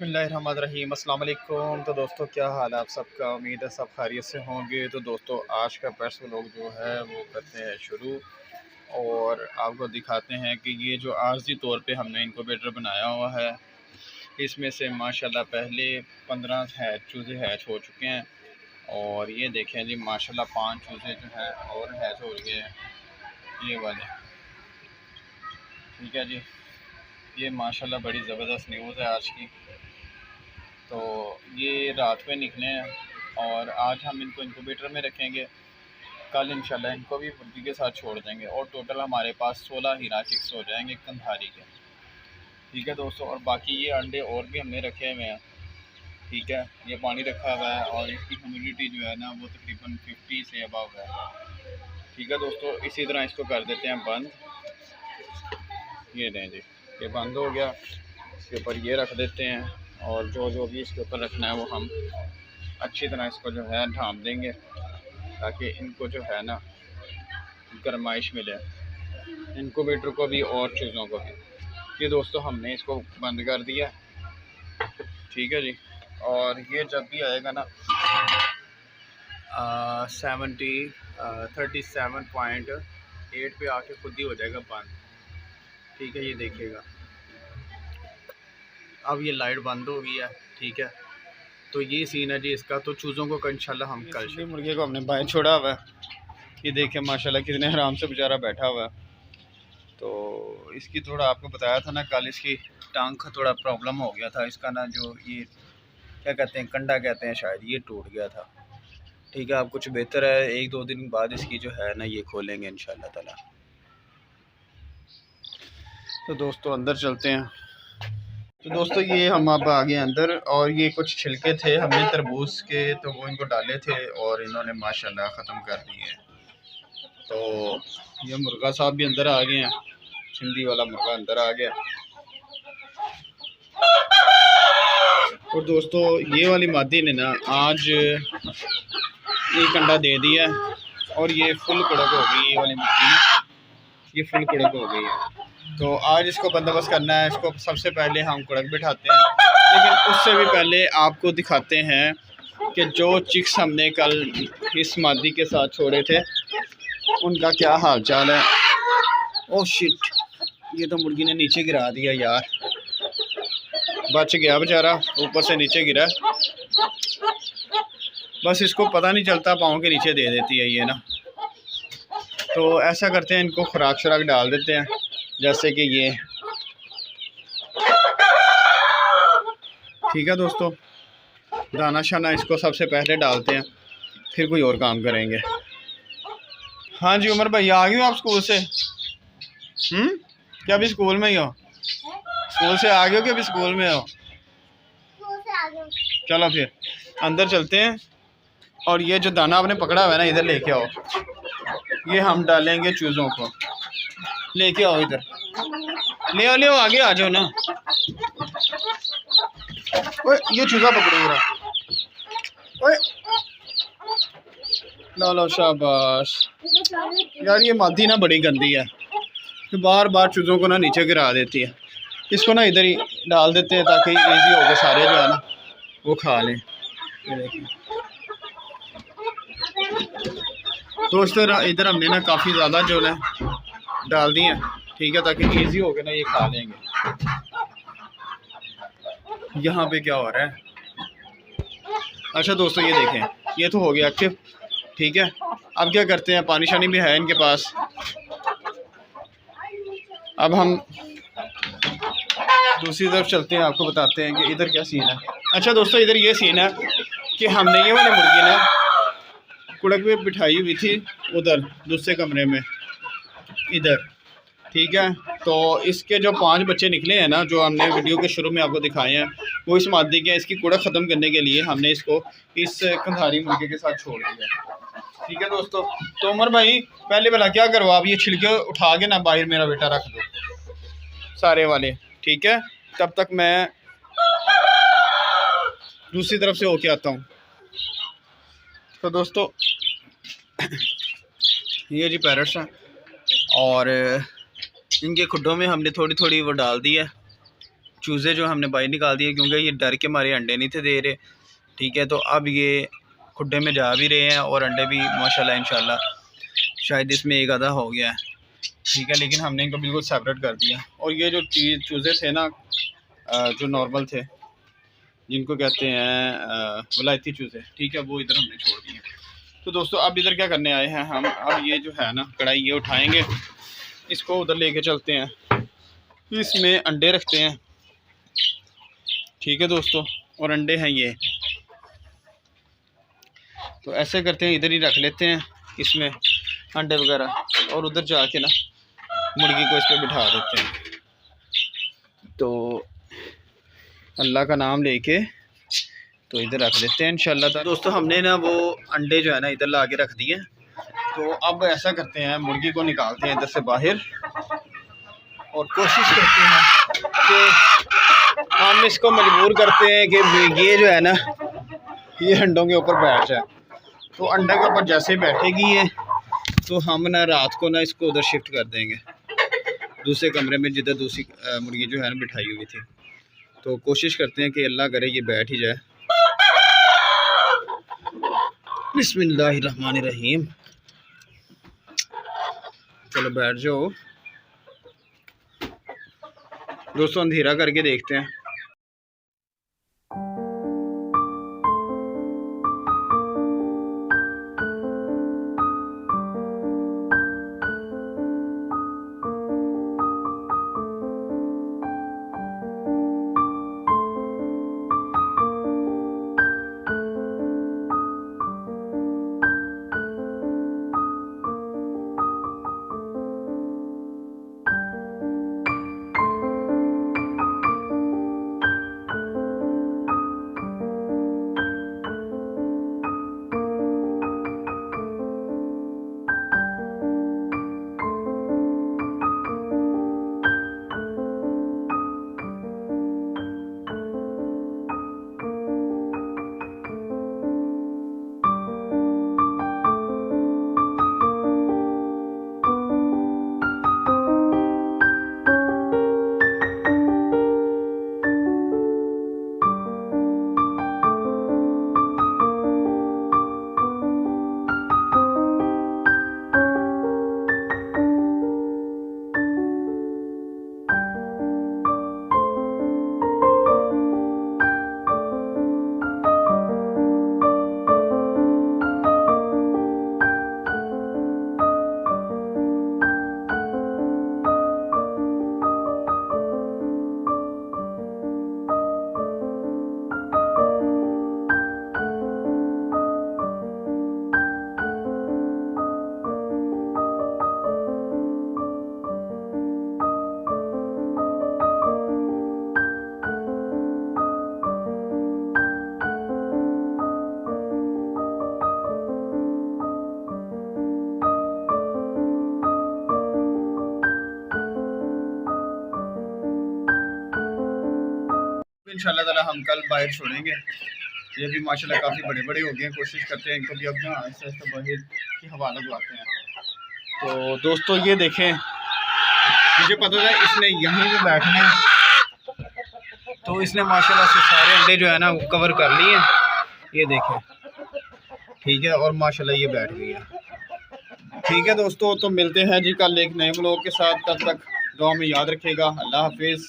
बिस्मिल्लाहिर्रहमानिर्रहीम। अस्सलाम वालेकुम। तो दोस्तों क्या हाल है आप सबका, उम्मीद है सब खैरियत से होंगे। तो दोस्तों आज का पेट्स व्लॉग जो है वो करते हैं शुरू और आपको दिखाते हैं कि ये जो आर्जी तौर पे हमने इनक्यूबेटर बनाया हुआ है, इसमें से माशाल्लाह पहले 15 चूज़े हैच हो चुके हैं। और ये देखें जी माशाल्लाह 5 चूज़े जो हैं और हैच हो गए हैं, ये वाले। ठीक है जी, ये माशाल्लाह बड़ी ज़बरदस्त न्यूज़ है आज की। तो ये रात में निकले हैं और आज हम इनको इंक्यूबेटर में रखेंगे। कल इंशाल्लाह इनको भी मुर्गी के साथ छोड़ देंगे और टोटल हमारे पास 16 हीरा चिक्स हो जाएंगे कंधारी के। ठीक है दोस्तों, और बाकी ये अंडे और भी हमने रखे हुए हैं। ठीक है, ये पानी रखा हुआ है और इसकी ह्यूमिडिटी जो है ना वो तकरीबन 50 से अबव है। ठीक है दोस्तों, इसी तरह इसको कर देते हैं बंद। ये दें जी, ये बंद हो गया। इसके ऊपर ये रख देते हैं और जो भी इसके ऊपर रखना है वो हम अच्छी तरह इसको जो है ढाँप देंगे ताकि इनको जो है ना गर्माइश मिले, इनक्यूबेटर को भी और चीज़ों को भी। ये दोस्तों हमने इसको बंद कर दिया। ठीक है जी, और ये जब भी आएगा ना 37.8 पे आके खुद ही हो जाएगा बंद। ठीक है, ये देखिएगा अब ये लाइट बंद हो गई है। ठीक है, तो ये सीन है जी इसका। तो चूज़ों को इंशाल्लाह हम कल मुर्गे को हमने बाहर छोड़ा हुआ है। ये देखें माशाल्लाह कितने आराम से बेचारा बैठा हुआ है। तो इसकी थोड़ा आपको बताया था ना कल, इसकी टांग का थोड़ा प्रॉब्लम हो गया था। इसका ना जो ये क्या कहते हैं, कंडा कहते हैं शायद, ये टूट गया था। ठीक है, अब कुछ बेहतर है। 1-2 दिन बाद इसकी जो है ना ये खोलेंगे इंशाल्लाह ताला। तो दोस्तों अंदर चलते हैं। तो दोस्तों ये हम अब आ गए अंदर और ये कुछ छिलके थे हमने तरबूज के, तो वो इनको डाले थे और इन्होंने माशाल्लाह ख़त्म कर दिए। तो ये मुर्गा साहब भी अंदर आ गए हैं, सिंधी वाला मुर्गा अंदर आ गया। और दोस्तों ये वाली मादी ने ना आज एक अंडा दे दिया और ये फुल कड़क हो गई। ये वाली मादी ना ये फुल कड़क हो गई है। तो आज इसको बंदोबस्त करना है। इसको सबसे पहले हम कड़क बिठाते हैं, लेकिन उससे भी पहले आपको दिखाते हैं कि जो चिक्स हमने कल इस मादी के साथ छोड़े थे उनका क्या हाल चाल है। ओह शिट, ये तो मुर्गी ने नीचे गिरा दिया यार, बच गया बेचारा, ऊपर से नीचे गिरा। बस इसको पता नहीं चलता, पाँव के नीचे दे देती है ये ना। तो ऐसा करते हैं, इनको खुराक शुराक डाल देते हैं, जैसे कि ये। ठीक है दोस्तों, दाना शाना इसको सबसे पहले डालते हैं, फिर कोई और काम करेंगे। हाँ जी उमर भाई, आ गए हो आप स्कूल से? क्या अभी स्कूल में ही हो? स्कूल से आ गए हो कि अभी स्कूल में हो? चलो फिर अंदर चलते हैं। और ये जो दाना आपने पकड़ा हुआ है ना, इधर लेके आओ। ये हम डालेंगे चूज़ों को। लेके आओ इधर, ले आओ ले आओ, आगे आ जाओ ना। ओए ये चूज़ा पकड़ो जरा। ओए लो लो, शाबाश। यार ये मादी ना बड़ी गंदी है, तो बार बार चूज़ों को ना नीचे गिरा देती है। इसको ना इधर ही डाल देते हैं ताकि इजी हो गए, सारे जो है ना वो खा लें। दोस्तों इधर हमने ना काफ़ी ज़्यादा जो है डाल दिए, ठीक है, ताकि इजी हो गया ना ये खा लेंगे। यहाँ पे क्या हो रहा है? अच्छा दोस्तों ये देखें, ये तो हो गया एक्टिव। ठीक है, अब क्या करते हैं, पानी शानी भी है इनके पास। अब हम दूसरी तरफ चलते हैं, आपको बताते हैं कि इधर क्या सीन है। अच्छा दोस्तों इधर ये सीन है कि हमने ये वाली मुर्गी ना कुड़क में बिठाई हुई थी उधर दूसरे कमरे में इधर। ठीक है, तो इसके जो 5 बच्चे निकले हैं ना, जो हमने वीडियो के शुरू में आपको दिखाए हैं, वो इस मादी के। इसकी कुड़क ख़त्म करने के लिए हमने इसको इस कंधारी मुर्गे के साथ छोड़ दिया। ठीक है दोस्तों, तो उमर भाई पहले भला क्या करो, आप ये छिलके उठा के ना बाहर मेरा बेटा रख दो सारे वाले। ठीक है, तब तक मैं दूसरी तरफ से होके आता हूँ। तो दोस्तों ये जी पैरट्स हैं और इनके खुड्डों में हमने थोड़ी थोड़ी वो डाल दी है, चूज़े जो हमने बाहर निकाल दिए, क्योंकि ये डर के हमारे अंडे नहीं थे दे रहे। ठीक है, तो अब ये खुड्डे में जा भी रहे हैं और अंडे भी माशाल्लाह इंशाल्लाह शायद इसमें एक आधा हो गया है। ठीक है, लेकिन हमने इनको बिल्कुल सेपरेट कर दिया। और ये जो चूज़े थे ना, जो नॉर्मल थे, जिनको कहते हैं वलायती चूज़े, ठीक है, वो इधर हमने छोड़ दिए। तो दोस्तों अब इधर क्या करने आए हैं हम, अब ये जो है ना कढ़ाई ये उठाएंगे, इसको उधर लेके चलते हैं, इसमें अंडे रखते हैं। ठीक है दोस्तों, और अंडे हैं ये, तो ऐसे करते हैं, इधर ही रख लेते हैं इसमें अंडे वगैरह, और उधर जाके ना मुर्गी को इस पर बिठा देते हैं। तो अल्लाह का नाम लेके तो इधर रख देते हैं इंशाल्लाह। दोस्तों हमने ना वो अंडे जो है ना इधर ला के रख दिए। तो अब ऐसा करते हैं, मुर्गी को निकालते हैं इधर से बाहर और कोशिश करते हैं कि हम इसको मजबूर करते हैं कि ये जो है ना ये अंडों के ऊपर बैठ जाए। तो अंडे के ऊपर जैसे बैठेगी ये, तो हम ना रात को ना इसको उधर शिफ्ट कर देंगे दूसरे कमरे में जिधर दूसरी मुर्गी जो है ना बिठाई हुई थी। तो कोशिश करते हैं कि अल्लाह करे ये बैठ ही जाए। बिस्मिल्लाहिर्रहमानिर्रहीम, चलो बैठ जाओ दोस्तों, अंधेरा करके देखते हैं। इंशाल्लाह ताला हम कल बाहर छोड़ेंगे। ये भी माशाल्लाह काफ़ी बड़े बड़े हो गए हैं। कोशिश करते हैं इनको भी अब ना ऐसे ऐसे बाहर की हवा लगवाते हैं। तो दोस्तों ये देखें, मुझे पता था इसने यहीं पे बैठना है, तो इसने माशाल्लाह से सारे अंडे जो है ना वो कवर कर लिए। ये देखें, ठीक है, और माशाल्लाह ये बैठ गई है। ठीक है दोस्तों, तो मिलते हैं जी कल एक नए व्लॉग के साथ। तब तक दुआ में याद रखिएगा। अल्लाह हाफिज़।